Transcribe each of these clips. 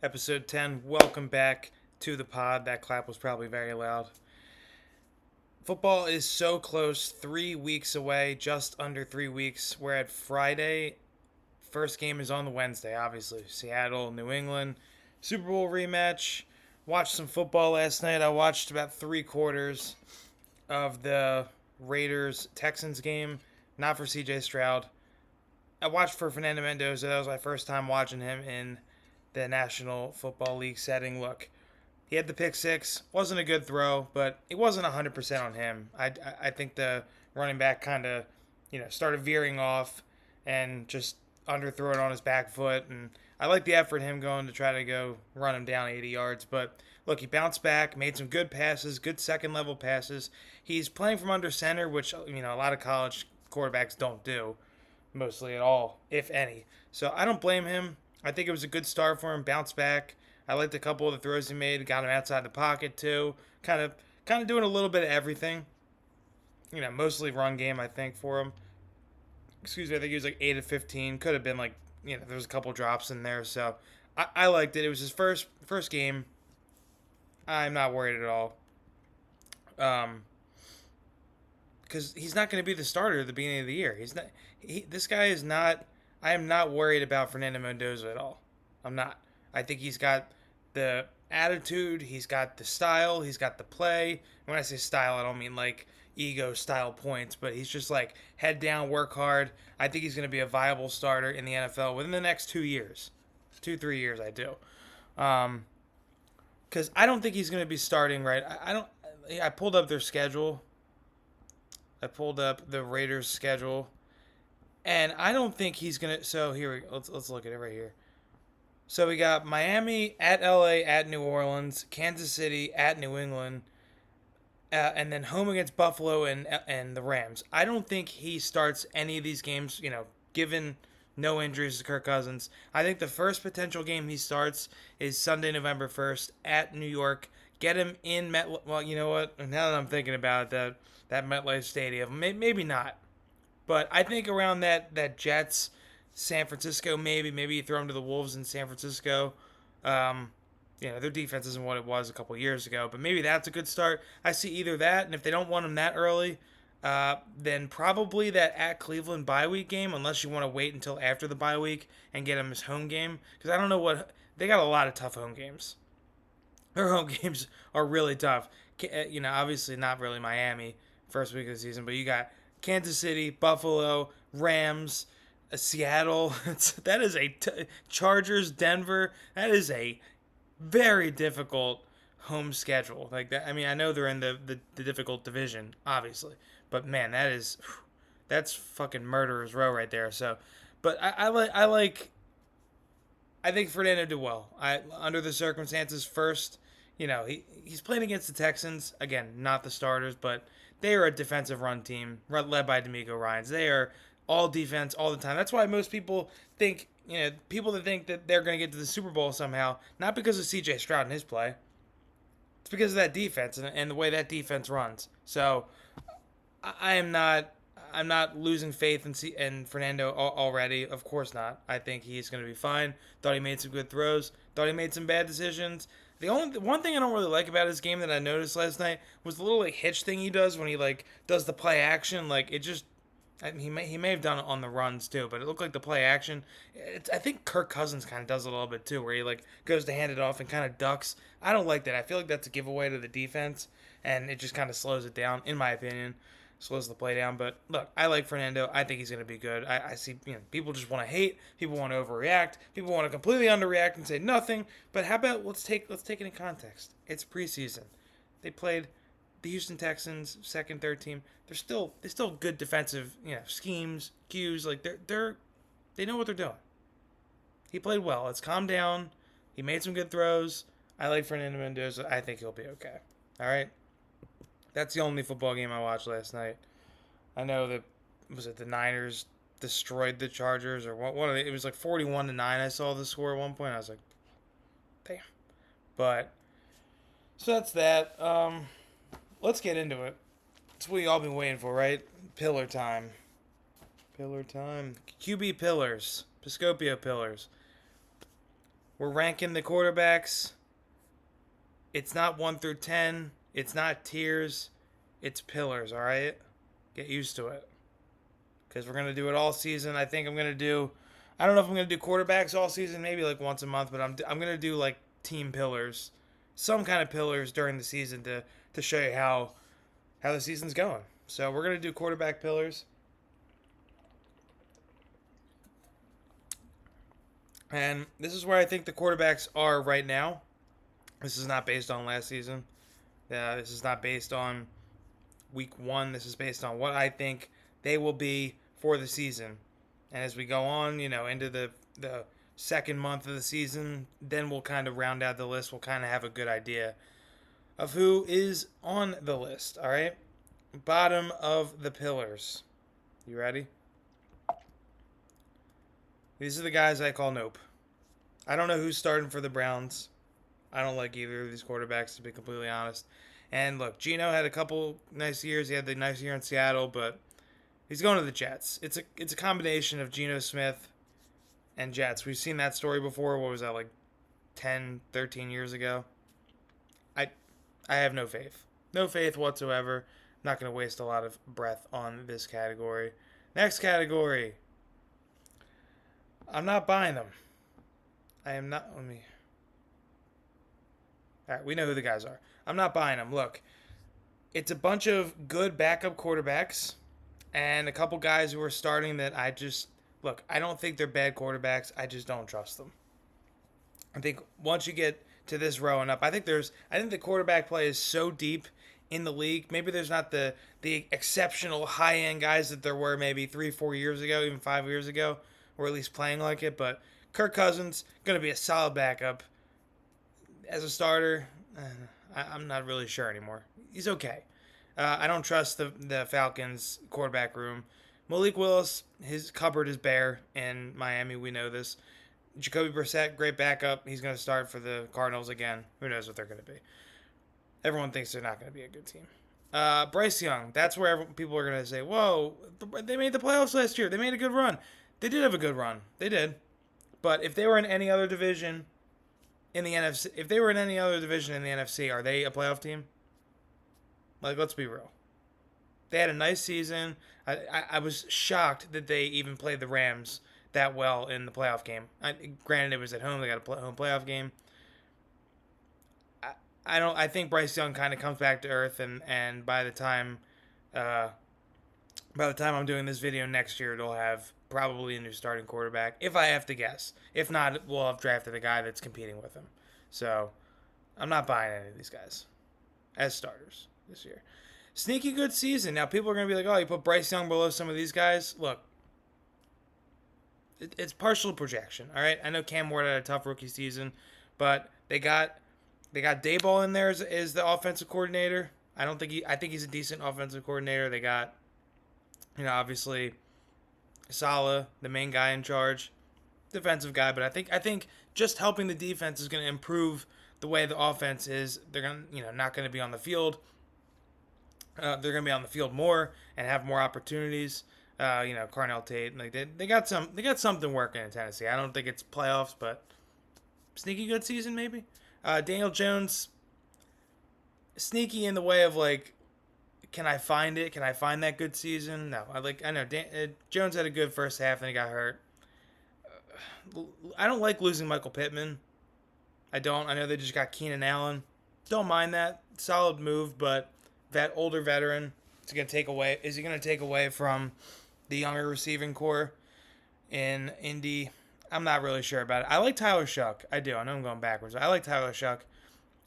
episode 10. Welcome back to the pod. That clap was probably very loud. Football is so close, 3 weeks away, just under 3 weeks. We're at Friday. First game is on the Wednesday, obviously. Seattle, New England, Super Bowl rematch. Watched some football last night. I watched about 3 quarters of the Raiders Texans game, not for CJ Stroud. I watched for Fernando Mendoza. That was my first time watching him in the National Football League setting. Look, he had the pick six. Wasn't a good throw, but it wasn't 100% on him. I think the running back kind of, started veering off and just underthrew it on his back foot. And I like the effort him going to try to go run him down 80 yards. But look, he bounced back, made some good passes, good second level passes. He's playing from under center, which, a lot of college quarterbacks don't do mostly at all, if any. So I don't blame him. I think it was a good start for him. Bounce back. I liked a couple of the throws he made. Got him outside the pocket too. Kind of doing a little bit of everything. Mostly run game. I think for him. Excuse me. I think he was like 8 of 15. Could have been like there was a couple drops in there. So I liked it. It was his first game. I'm not worried at all. Because he's not going to be the starter at the beginning of the year. He's not. This guy is not. I am not worried about Fernando Mendoza at all. I'm not. I think he's got the attitude. He's got the style. He's got the play. When I say style, I don't mean like ego style points, but he's just like head down, work hard. I think he's going to be a viable starter in the NFL within the next 2 years, 3 years. I do. Because I don't think he's going to be starting right. I don't. I pulled up their schedule. I pulled up the Raiders' schedule, and I don't think he's gonna. So here we go. Let's look at it right here. So we got Miami at LA at New Orleans, Kansas City at New England, and then home against Buffalo and the Rams. I don't think he starts any of these games. Given no injuries to Kirk Cousins, I think the first potential game he starts is Sunday, November 1st at New York. Get him in Met. Well, you know what? Now that I'm thinking about it, that MetLife Stadium, maybe not. But I think around that Jets, San Francisco, maybe you throw them to the Wolves in San Francisco. Their defense isn't what it was a couple years ago, but maybe that's a good start. I see either that, and if they don't want him that early, then probably that at Cleveland bye week game, unless you want to wait until after the bye week and get him his home game, because I don't know they got a lot of tough home games. Their home games are really tough. Obviously not really Miami first week of the season, but you got Kansas City, Buffalo, Rams, Seattle. That is Chargers, Denver. That is a very difficult home schedule. Like that. I mean, I know they're in the difficult division, obviously, but man, that's fucking murderer's row right there. So, but I think Fernando did well. Under the circumstances, first, he's playing against the Texans again, not the starters, but they are a defensive run team led by D'Amico Ryans. They are all defense all the time. That's why most people think, people that think that they're going to get to the Super Bowl somehow, not because of CJ Stroud and his play. It's because of that defense and the way that defense runs. So I'm not losing faith in Fernando already. Of course not. I think he's going to be fine. Thought he made some good throws. Thought he made some bad decisions. The one thing I don't really like about his game that I noticed last night was the little like hitch thing he does when he like does the play action. Like it just, he may have done it on the runs too, but it looked like the play action. I think Kirk Cousins kind of does it a little bit too, where he like goes to hand it off and kind of ducks. I don't like that. I feel like that's a giveaway to the defense, and it just kind of slows it down, in my opinion. Slows the play down. But look, I like Fernando. I think he's going to be good. I see, people just want to hate. People want to overreact. People want to completely underreact and say nothing. But how about let's take it in context. It's preseason. They played the Houston Texans, second, third team. They're still good defensive, schemes, cues. Like they know what they're doing. He played well. Let's calm down. He made some good throws. I like Fernando Mendoza. I think he'll be okay. All right. That's the only football game I watched last night. I know that the Niners destroyed the Chargers or one of it was like 41-9. I saw the score at one point. I was like, damn. But so that's that. Let's get into it. It's what you all been waiting for, right? Pillar time. Pillar time. QB pillars. Piscopio pillars. We're ranking the quarterbacks. It's not 1 through 10. It's not tiers. It's pillars, all right? Get used to it. Because we're going to do it all season. I think I'm going to do, I don't know if I'm going to do quarterbacks all season, maybe like once a month, but I'm going to do like team pillars, some kind of pillars during the season to show you how the season's going. So we're going to do quarterback pillars. And this is where I think the quarterbacks are right now. This is not based on last season. This is not based on week one. This is based on what I think they will be for the season. And as we go on, into the second month of the season, then we'll kind of round out the list. We'll kind of have a good idea of who is on the list. All right? Bottom of the pillars. You ready? These are the guys I call nope. I don't know who's starting for the Browns. I don't like either of these quarterbacks, to be completely honest. And look, Geno had a couple nice years. He had the nice year in Seattle, but he's going to the Jets. It's a combination of Geno Smith and Jets. We've seen that story before. What was that, like 10, 13 years ago? I have no faith. No faith whatsoever. I'm not going to waste a lot of breath on this category. Next category. I'm not buying them. I am not. Let me. All right, we know who the guys are. I'm not buying them. Look, it's a bunch of good backup quarterbacks and a couple guys who are starting that I just look. I don't think they're bad quarterbacks. I just don't trust them. I think once you get to this row and up, I think the quarterback play is so deep in the league. Maybe there's not the exceptional high end guys that there were maybe 3-4 years ago, even 5 years ago, or at least playing like it. But Kirk Cousins going to be a solid backup. As a starter, I'm not really sure anymore. He's okay. I don't trust the Falcons quarterback room. Malik Willis, his cupboard is bare in Miami. We know this. Jacoby Brissett, great backup. He's going to start for the Cardinals again. Who knows what they're going to be. Everyone thinks they're not going to be a good team. Bryce Young, that's where people are going to say, whoa, they made the playoffs last year. They made a good run. They did have a good run. They did. But if they were in any other division in the NFC, if they were in any other division in the NFC, are they a playoff team? Like, let's be real. They had a nice season. I was shocked that they even played the Rams that well in the playoff game. Granted, it was at home. They got a home playoff game. I think Bryce Young kind of comes back to earth, and by the time I'm doing this video next year, it'll have probably a new starting quarterback, if I have to guess. If not, we'll have drafted a guy that's competing with him. So, I'm not buying any of these guys as starters this year. Sneaky good season. Now, people are going to be like, oh, you put Bryce Young below some of these guys. Look, it's partial projection, all right? I know Cam Ward had a tough rookie season, but they got Daboll in there as the offensive coordinator. I think he's a decent offensive coordinator. They got, obviously Saleh, the main guy in charge, defensive guy, but I think just helping the defense is going to improve the way the offense is. They're going to, not going to be on the field. They're going to be on the field more and have more opportunities. Carnell Tate, like they got something working in Tennessee. I don't think it's playoffs, but sneaky good season maybe. Daniel Jones, sneaky in the way of like, can I find it? Can I find that good season? No, I know Jones had a good first half, and he got hurt. I don't like losing Michael Pittman. I don't. I know they just got Keenan Allen. Don't mind that. Solid move, but that older veteran is going to take away. Is he going to take away from the younger receiving core in Indy? I'm not really sure about it. I like Tyler Shuck. I do. I know I'm going backwards. I like Tyler Shuck.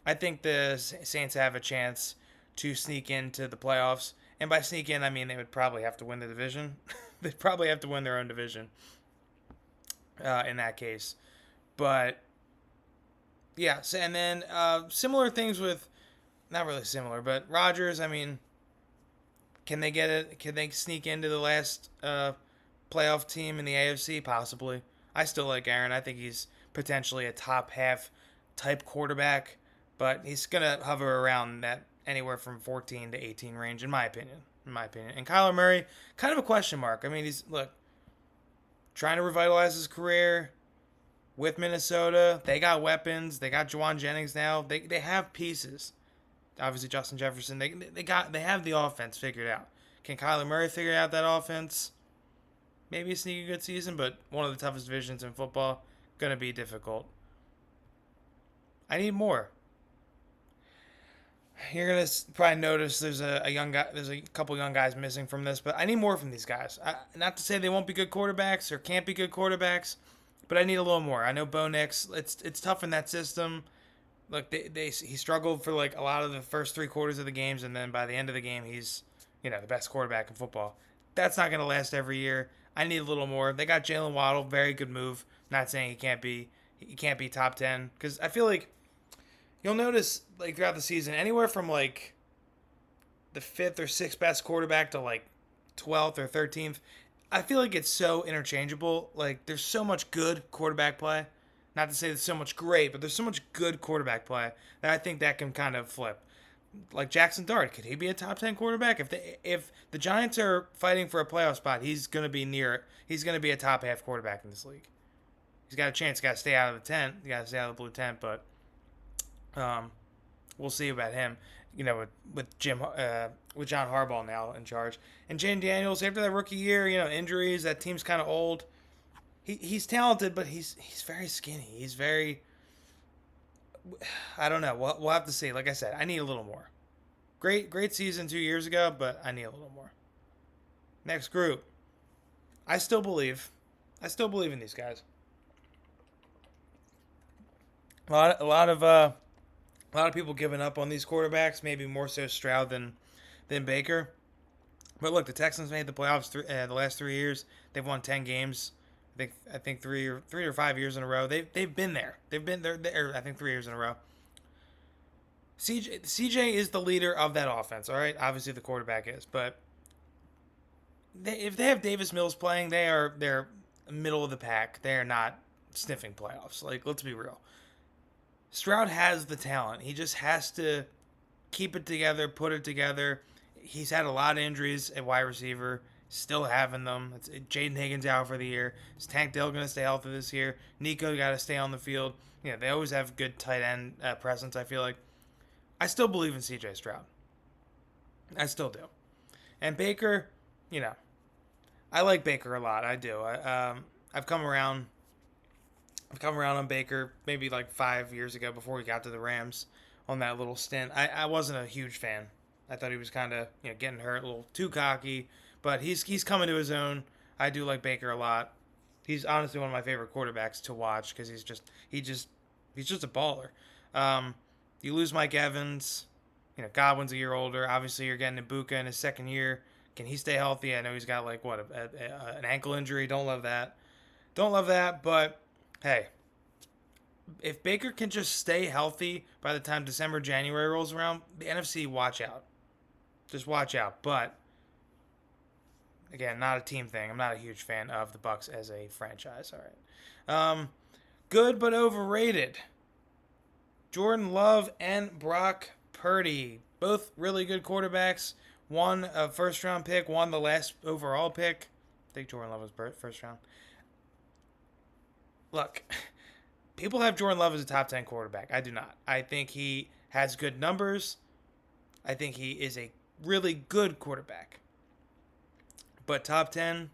I think the Saints have a chance to sneak into the playoffs. And by sneak in, I mean they would probably have to win the division. They'd probably have to win their own division in that case. But, yeah. So, and then similar things with, not really similar, but Rodgers, I mean, can they get it? Can they sneak into the last playoff team in the AFC? Possibly. I still like Aaron. I think he's potentially a top half type quarterback, but he's going to hover around that anywhere from 14 to 18 range, in my opinion. And Kyler Murray, kind of a question mark. I mean, he's, trying to revitalize his career. with Minnesota. They got weapons. They got Juwan Jennings now. They have pieces. Obviously, Justin Jefferson. They have the offense figured out. Can Kyler Murray figure out that offense? Maybe a sneaky good season, but one of the toughest divisions in football. Gonna be difficult. I need more. You're gonna probably notice there's a young guy, there's a couple young guys missing from this, but I need more from these guys. Not to say they won't be good quarterbacks or can't be good quarterbacks, but I need a little more. I know Bo Nix, it's tough in that system. Look, he struggled for like a lot of the first 3 quarters of the games, and then by the end of the game, he's the best quarterback in football. That's not gonna last every year. I need a little more. They got Jalen Waddle, very good move. Not saying he can't be top 10 because I feel like you'll notice like throughout the season, anywhere from like the 5th or 6th best quarterback to like 12th or 13th. I feel like it's so interchangeable. Like there's so much good quarterback play. Not to say there's so much great, but there's so much good quarterback play that I think that can kind of flip. Like Jackson Dart, could he be a top 10 quarterback? If the Giants are fighting for a playoff spot, he's gonna be near it. He's gonna be a top half quarterback in this league. He's got a chance. Got to stay out of the tent. You got to stay out of the blue tent, but we'll see about him. With John Harbaugh now in charge, and Jane Daniels after that rookie year, injuries. That team's kind of old. He's talented, but he's very skinny. He's very. I don't know. We'll have to see. Like I said, I need a little more. Great season 2 years ago, but I need a little more. Next group. I still believe in these guys. A lot of people giving up on these quarterbacks, maybe more so Stroud than Baker. But look, the Texans made the playoffs the last 3 years. They've won 10 games. I think 3 or 5 years in a row. They've been there. They've been there. I think 3 years in a row. CJ is the leader of that offense. All right, obviously the quarterback is, but if they have Davis Mills playing, they're middle of the pack. They are not sniffing playoffs. Like, let's be real. Stroud has the talent. He just has to keep it together, put it together. He's had a lot of injuries at wide receiver, still having them. Jaden Higgins out for the year. Is Tank Dell going to stay healthy this year? Nico got to stay on the field. They always have good tight end presence, I feel like. I still believe in CJ Stroud. I still do. And Baker, I like Baker a lot. I do. I've come around. I've come around on Baker maybe like 5 years ago before he got to the Rams on that little stint. I wasn't a huge fan. I thought he was kind of getting hurt, a little too cocky, but he's coming to his own. I do like Baker a lot. He's honestly one of my favorite quarterbacks to watch because he's just a baller. You lose Mike Evans, Godwin's a year older. Obviously, you're getting Ibuka in his second year. Can he stay healthy? I know he's got like an ankle injury. Don't love that. But hey, if Baker can just stay healthy by the time December, January rolls around, the NFC, watch out. Just watch out. But again, not a team thing. I'm not a huge fan of the Bucs as a franchise. All right. Good but overrated. Jordan Love and Brock Purdy. Both really good quarterbacks. One a first-round pick, one the last overall pick. I think Jordan Love was first round. Look, people have Jordan Love as a top 10 quarterback. I do not. I think he has good numbers. I think he is a really good quarterback. But top 10,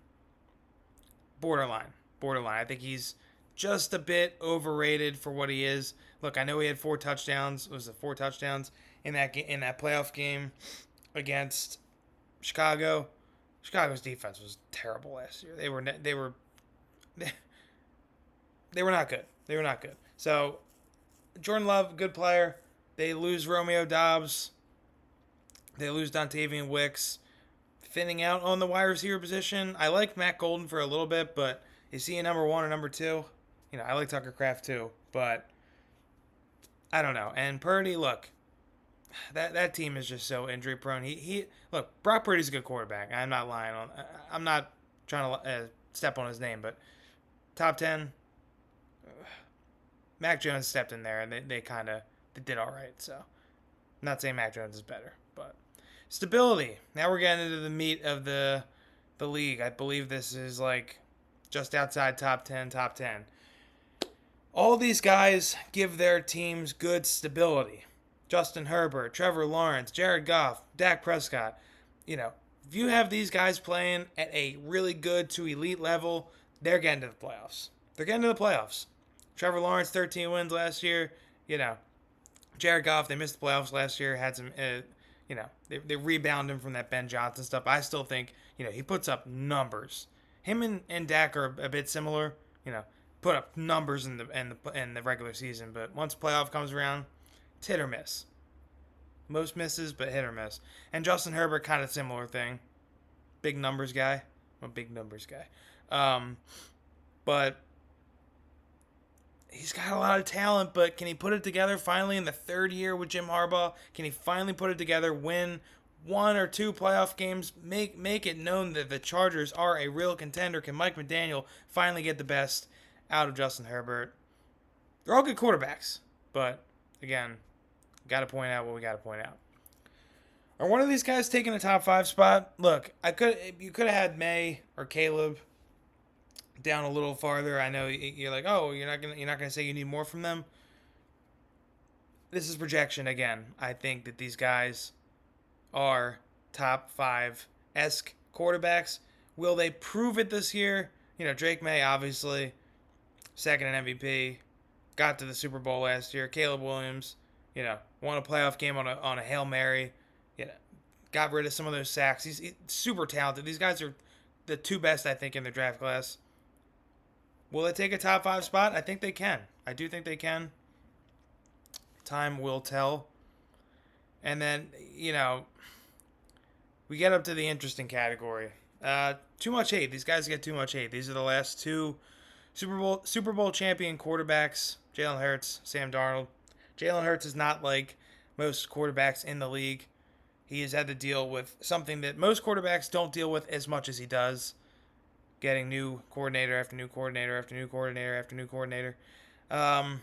borderline. I think he's just a bit overrated for what he is. Look, I know he had 4 touchdowns. Was it 4 touchdowns in that playoff game against Chicago? Chicago's defense was terrible last year. They were not good. They were not good. So Jordan Love, good player. They lose Romeo Doubs. They lose Dontavian Wicks. Thinning out on the wide receiver position. I like Matt Golden for a little bit, but is he a number 1 or number 2? I like Tucker Kraft too, but I don't know. And Purdy, look, that team is just so injury prone. Look, Brock Purdy's a good quarterback. I'm not lying on. I'm not trying to step on his name, but top 10. Mac Jones stepped in there, and they did all right. So, I'm not saying Mac Jones is better, but stability. Now we're getting into the meat of the league. I believe this is like just outside top 10. All these guys give their teams good stability. Justin Herbert, Trevor Lawrence, Jared Goff, Dak Prescott. You know, if you have these guys playing at a really good to elite level, they're getting to the playoffs. They're getting to the playoffs. Trevor Lawrence, 13 wins last year. You know, Jared Goff, they missed the playoffs last year, had some, they rebounded him from that Ben Johnson stuff. I still think, he puts up numbers. Him and Dak are a bit similar, put up numbers in the regular season, but once playoff comes around, it's hit or miss. Most misses, but hit or miss. And Justin Herbert, kind of similar thing. Big numbers guy. I'm a big numbers guy. But he's got a lot of talent, but can he put it together finally in the third year with Jim Harbaugh? Can he finally put it together, win one or two playoff games, make it known that the Chargers are a real contender? Can Mike McDaniel finally get the best out of Justin Herbert? They're all good quarterbacks, but again, got to point out what we got to point out. Are one of these guys taking a top 5 spot? Look, you could have had May or Caleb down a little farther. I know you're like, oh, you're not gonna say you need more from them. This is projection again. I think that these guys are top 5-esque quarterbacks. Will they prove it this year? Drake May, obviously, second in MVP, got to the Super Bowl last year. Caleb Williams, won a playoff game on a Hail Mary. Got rid of some of those sacks. He's super talented. These guys are the two best, I think, in their draft class. Will they take a top 5 spot? I think they can. I do think they can. Time will tell. And then, we get up to the interesting category. Too much hate. These guys get too much hate. These are the last two Super Bowl champion quarterbacks. Jalen Hurts, Sam Darnold. Jalen Hurts is not like most quarterbacks in the league. He has had to deal with something that most quarterbacks don't deal with as much as he does. Getting new coordinator after new coordinator after new coordinator after new coordinator. And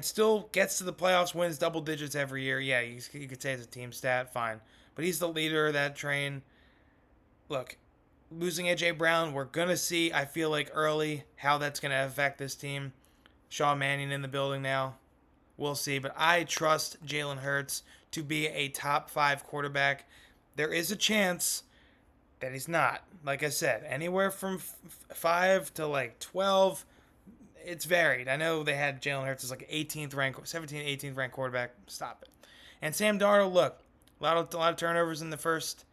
still gets to the playoffs, wins double digits every year. Yeah, you could say it's a team stat, fine. But he's the leader of that train. Look, losing A.J. Brown, we're going to see, I feel like, early how that's going to affect this team. Sean Mannion in the building now. We'll see. But I trust Jalen Hurts to be a top 5 quarterback. There is a chance that he's not. Like I said, anywhere from 5 to like 12, it's varied. I know they had Jalen Hurts as like 18th ranked, 17th, 18th ranked quarterback. Stop it. And Sam Darnold, look, a lot of turnovers in the first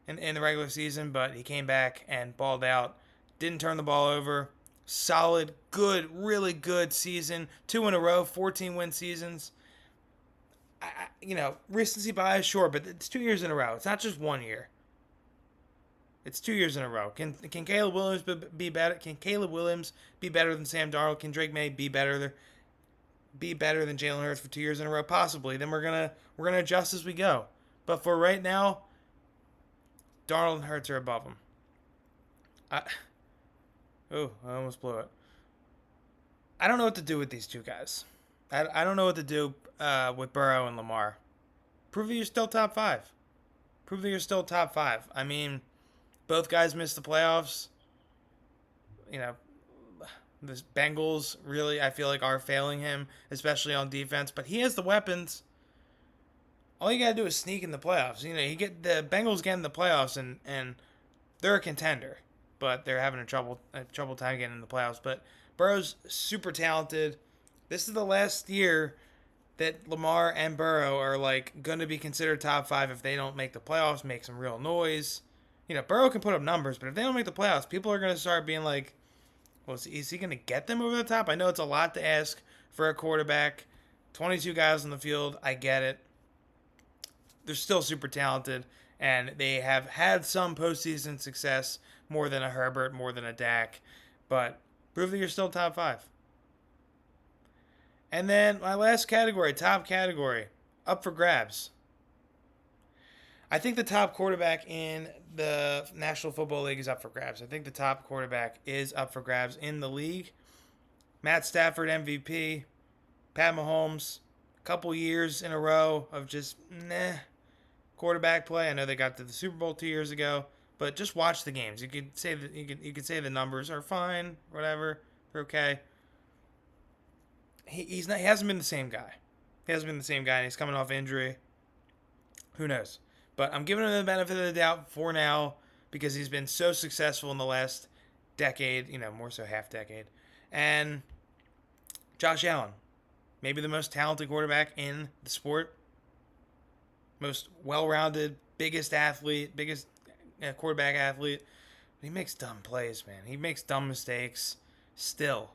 in the regular season, but he came back and balled out. Didn't turn the ball over. Solid, good, really good season. 2 in a row, 14-win seasons. Recency bias, sure, but it's 2 years in a row. It's not just 1 year. It's 2 years in a row. Can Caleb Williams be better? Can Caleb Williams be better than Sam Darnold? Can Drake May be better than Jalen Hurts for 2 years in a row? Possibly. Then we're gonna adjust as we go. But for right now, Darnold and Hurts are above him. I almost blew it. I don't know what to do with these two guys. I don't know what to do with Burrow and Lamar. Prove that you're still top 5. Prove that you're still top 5. I mean, both guys missed the playoffs. The Bengals really, I feel like, are failing him, especially on defense. But he has the weapons. All you gotta do is sneak in the playoffs. The Bengals get in the playoffs and they're a contender, but they're having a trouble time getting in the playoffs. But Burrow's super talented. This is the last year that Lamar and Burrow are like gonna be considered top 5 if they don't make the playoffs, make some real noise. Burrow can put up numbers, but if they don't make the playoffs, people are gonna start being like, well, is he gonna get them over the top? I know it's a lot to ask for a quarterback. 22 guys on the field, I get it. They're still super talented, and they have had some postseason success, more than a Herbert, more than a Dak, but prove that you're still top 5. And then my last category, top category, up for grabs. I think the top quarterback in the National Football League is up for grabs. I think the top quarterback is up for grabs in the league. Matt Stafford, MVP. Pat Mahomes, a couple years in a row of just quarterback play. I know they got to the Super Bowl 2 years ago, but just watch the games. You could say that you could say the numbers are fine, whatever, they're okay. He hasn't been the same guy. He hasn't been the same guy. And he's coming off injury. Who knows? But I'm giving him the benefit of the doubt for now because he's been so successful in the last decade. More so half decade. And Josh Allen, maybe the most talented quarterback in the sport, most well-rounded, biggest athlete, biggest quarterback athlete. He makes dumb plays, man. He makes dumb mistakes. Still,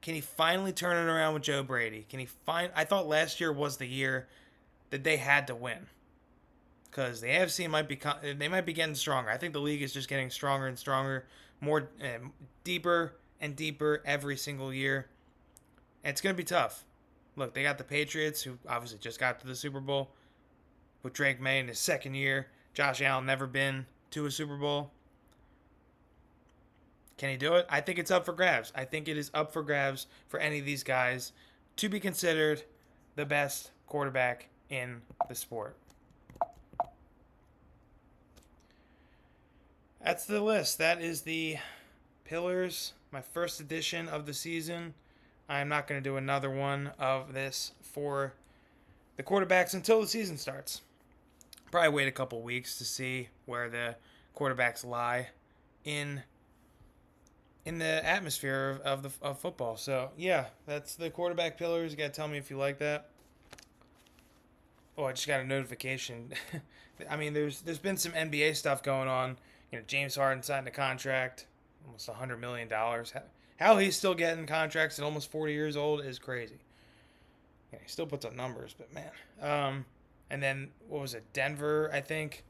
can he finally turn it around with Joe Brady? I thought last year was the year that they had to win because the AFC might be getting stronger. I think the league is just getting stronger and stronger, more deeper and deeper every single year. And it's gonna be tough. Look, they got the Patriots, who obviously just got to the Super Bowl with Drake May in his second year. Josh Allen never been to a Super Bowl. Can he do it? I think it's up for grabs. I think it is up for grabs for any of these guys to be considered the best quarterback in the sport. That's the list. That is the pillars, my first edition of the season. I am not going to do another one of this for the quarterbacks until the season starts. Probably wait a couple weeks to see where the quarterbacks lie in the atmosphere of football. So yeah, that's the quarterback pillars. You gotta tell me if you like that. Oh, I just got a notification. I mean, there's been some NBA stuff going on. James Harden signed a contract, almost $100 million. How he's still getting contracts at almost 40 years old is crazy. Yeah, he still puts up numbers, but man. And then what was it? Denver, I think,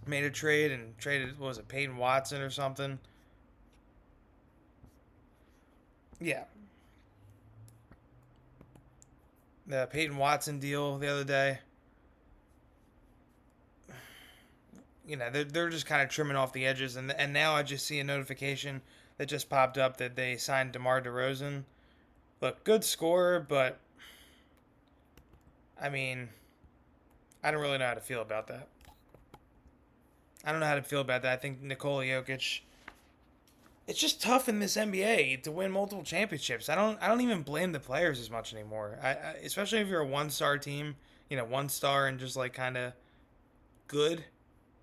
made a trade and traded, what was it, Peyton Watson or something. Yeah. The Peyton Watson deal the other day. They're just kind of trimming off the edges. And now I just see a notification that just popped up that they signed DeMar DeRozan. Look, good scorer, but I mean, I don't really know how to feel about that. I don't know how to feel about that. I think Nikola Jokic, it's just tough in this NBA to win multiple championships. I don't even blame the players as much anymore. Especially if you're a one-star team, one star and just like kind of good.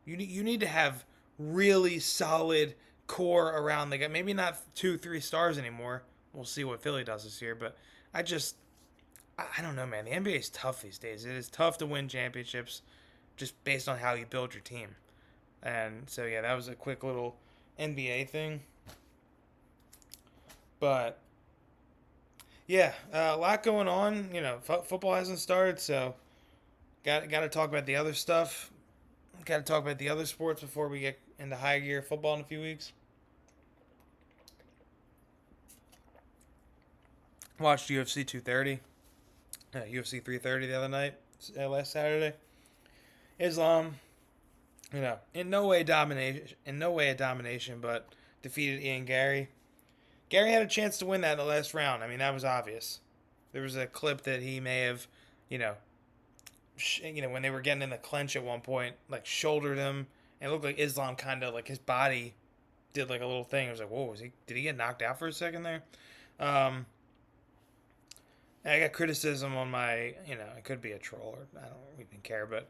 You need to have really solid core around the guy. Maybe not 2-3 stars anymore. We'll see what Philly does this year, but I don't know, man. The NBA is tough these days. It is tough to win championships just based on how you build your team. And so yeah, that was a quick little NBA thing. But yeah, a lot going on. Football hasn't started, so got to talk about the other stuff. Got to talk about the other sports before we get into high gear football in a few weeks. Watched UFC 230, UFC 330 the other night, last Saturday. Islam, in no way a domination, but defeated Ian Gary. Gary had a chance to win that in the last round. I mean, that was obvious. There was a clip that he may have, when they were getting in the clinch at one point, like shouldered him, and it looked like Islam kind of like his body did like a little thing. It was like, whoa, did he get knocked out for a second there? I got criticism on my, I could be a troll or I don't even care, but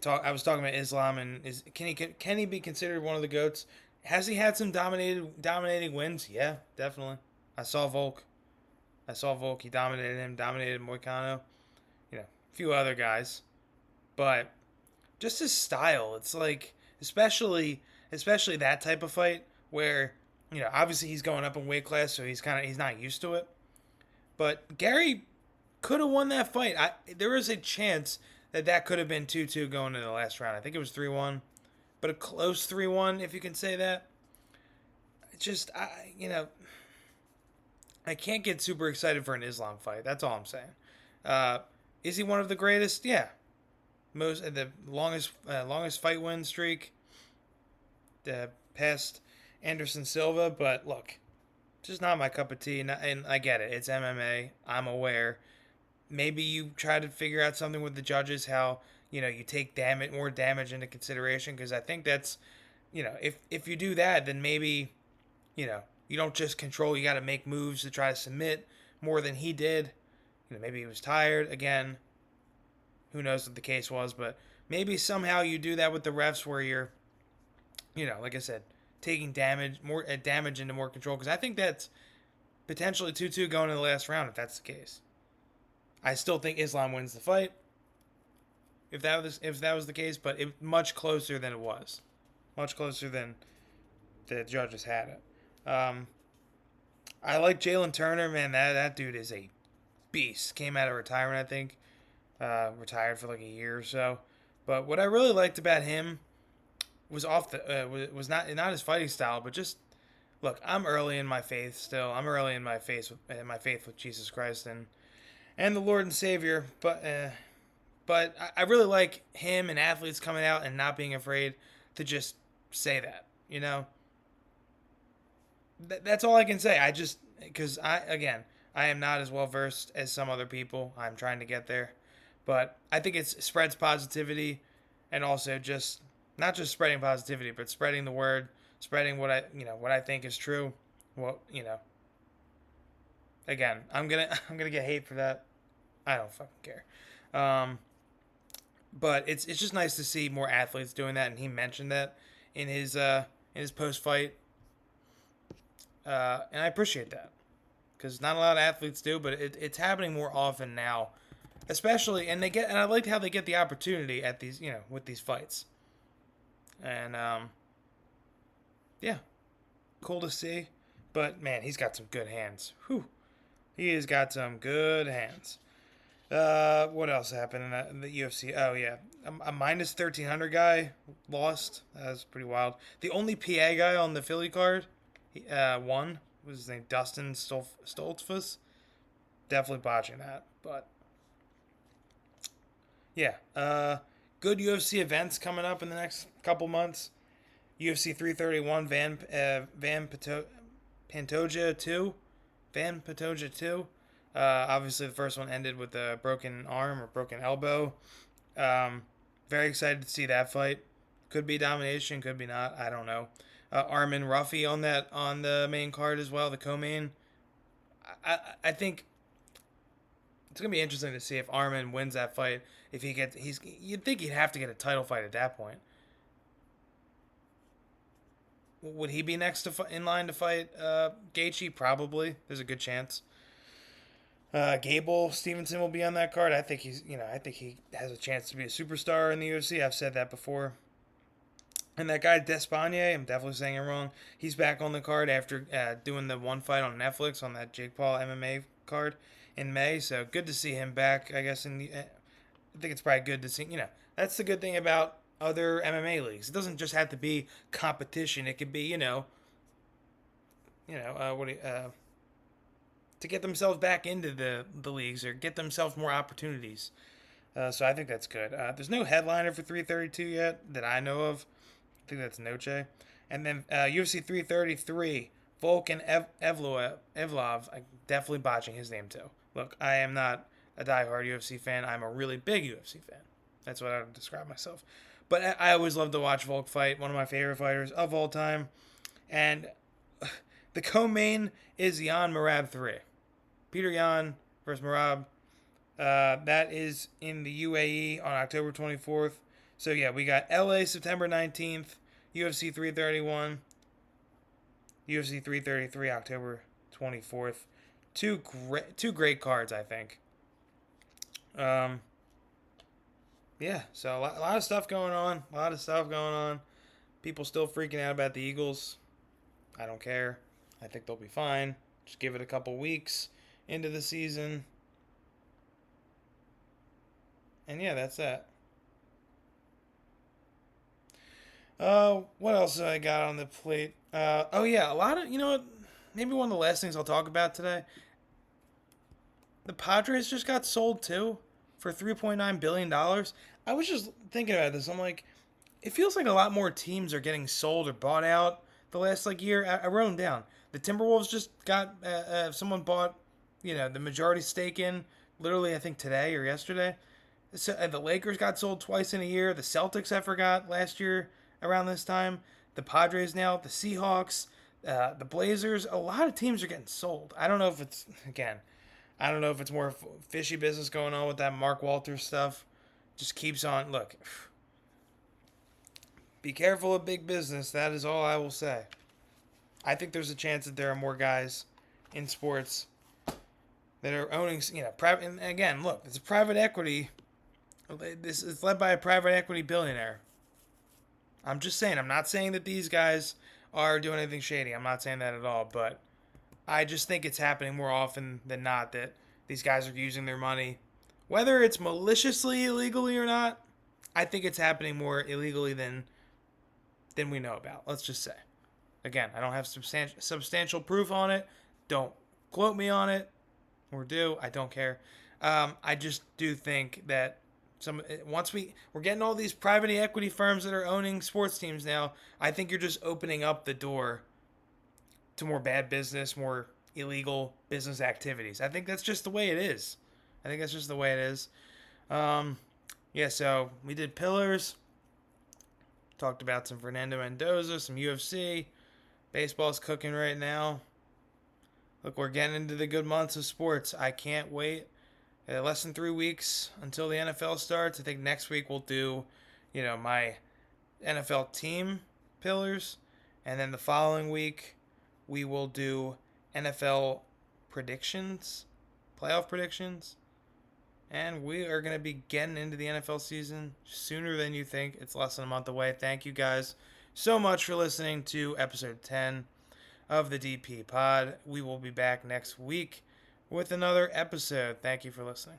I was talking about Islam and can he be considered one of the GOATs? Has he had some dominating wins? Yeah, definitely. I saw Volk. He dominated him, dominated Moicano, a few other guys, but just his style. It's like, especially that type of fight where obviously he's going up in weight class, so he's not used to it. But Gary could have won that fight. There was a chance that could have been 2-2 going into the last round. I think it was 3-1, but a close 3-1, if you can say that. It's just I can't get super excited for an Islam fight. That's all I'm saying. Is he one of the greatest? Yeah. The longest fight win streak. Past Anderson Silva, but look, just not my cup of tea. And I get it. It's MMA. I'm aware. Maybe you try to figure out something with the judges, how you take more damage into consideration, because I think that's if you do that, then maybe you don't just control. You got to make moves to try to submit. more than he did. Maybe he was tired again. Who knows what the case was, but maybe somehow you do that with the refs where you're, like I said, taking damage into more control, because I think that's potentially 2-2 going in the last round if that's the case. I still think Islam wins the fight if that was the case, but much closer than it was, much closer than the judges had it. I like Jalen Turner, man. That dude is a beast. Came out of retirement, I think. Retired for like a year or so. But what I really liked about him was was not his fighting style, but just look. I'm early in my faith still. I'm early in my faith with Jesus Christ and the Lord and Savior. But I really like him and athletes coming out and not being afraid to just say that. That's all I can say. Because I am not as well versed as some other people. I'm trying to get there. But I think it spreads positivity, and also just not just spreading positivity, but spreading the word, spreading what I think is true. Well, again, I'm gonna get hate for that. I don't fucking care. But it's just nice to see more athletes doing that, and he mentioned that in his post fight, and I appreciate that, because not a lot of athletes do, but it's happening more often now, especially, and I like how they get the opportunity at these, with these fights, and yeah, cool to see. But man, he's got some good hands. Whew, he has got some good hands. What else happened in the UFC? Oh yeah, a minus 1300 guy lost. That was pretty wild. The only PA guy on the Philly card, won. Was his name Dustin Stoltzfus? Definitely botching that, but yeah. Good UFC events coming up in the next couple months. UFC 331 Pantoja 2. Van Pantoja 2. Obviously, the first one ended with a broken arm or broken elbow. Very excited to see that fight. Could be domination, could be not. I don't know. Armin Ruffy on the main card as well, the co-main. I think it's gonna be interesting to see if Armin wins that fight. If you'd think he'd have to get a title fight at that point. Would he be next in line to fight Gaethje? Probably. There's a good chance. Gable Stevenson will be on that card. I think I think he has a chance to be a superstar in the UFC. I've said that before. And that guy Despagne, I'm definitely saying it wrong. He's back on the card after doing the one fight on Netflix on that Jake Paul MMA card in May. So good to see him back. I guess I think it's probably good to see. That's the good thing about other MMA leagues. It doesn't just have to be competition. It could be to get themselves back into the leagues or get themselves more opportunities. So I think that's good. There's no headliner for 332 yet that I know of. I think that's Noche. And then UFC 333, Volkan Evlov. I'm definitely botching his name too. Look, I am not a diehard UFC fan. I'm a really big UFC fan. That's what I would describe myself. But I always love to watch Volk fight. One of my favorite fighters of all time. And the co-main is Yan Marab 3. Peter Yan versus Marab. That is in the UAE on October 24th. So yeah, we got LA September 19th, UFC 331, UFC 333 October 24th. Two great cards, I think. Yeah, so a lot of stuff going on. People still freaking out about the Eagles. I don't care. I think they'll be fine. Just give it a couple weeks into the season. And yeah, that's that. What else I got on the plate? Oh yeah, a lot of, maybe one of the last things I'll talk about today. The Padres just got sold too for $3.9 billion. I was just thinking about this. I'm like, it feels like a lot more teams are getting sold or bought out the last year. I wrote them down. The Timberwolves just got, someone bought, the majority stake in, literally I think today or yesterday. So, the Lakers got sold twice in a year. The Celtics I forgot last year around this time. The Padres now. The Seahawks. The Blazers. A lot of teams are getting sold. I don't know if it's, again, I don't know if it's more fishy business going on with that Mark Walters stuff. Just keeps on. Look, be careful of big business. That is all I will say. I think there's a chance that there are more guys in sports that are owning, private. And again, look, it's a private equity. This is led by a private equity billionaire. I'm just saying. I'm not saying that these guys are doing anything shady. I'm not saying that at all. But I just think it's happening more often than not that these guys are using their money, whether it's maliciously illegally or not. I think it's happening more illegally than we know about. Let's just say. Again, I don't have substantial proof on it. Don't quote me on it, or do. I don't care. I just do think that once we're getting all these private equity firms that are owning sports teams now, I think you're just opening up the door to more bad business, more illegal business activities. I think that's just the way it is. I think that's just the way it is. Yeah, so we did Pillars. Talked about some Fernando Mendoza, some UFC. Baseball's cooking right now. Look, we're getting into the good months of sports. I can't wait. Less than 3 weeks until the NFL starts. I think next week we'll do, my NFL team pillars. And then the following week we will do NFL predictions, playoff predictions. And we are going to be getting into the NFL season sooner than you think. It's less than a month away. Thank you guys so much for listening to episode 10 of the DP Pod. We will be back next week with another episode. Thank you for listening.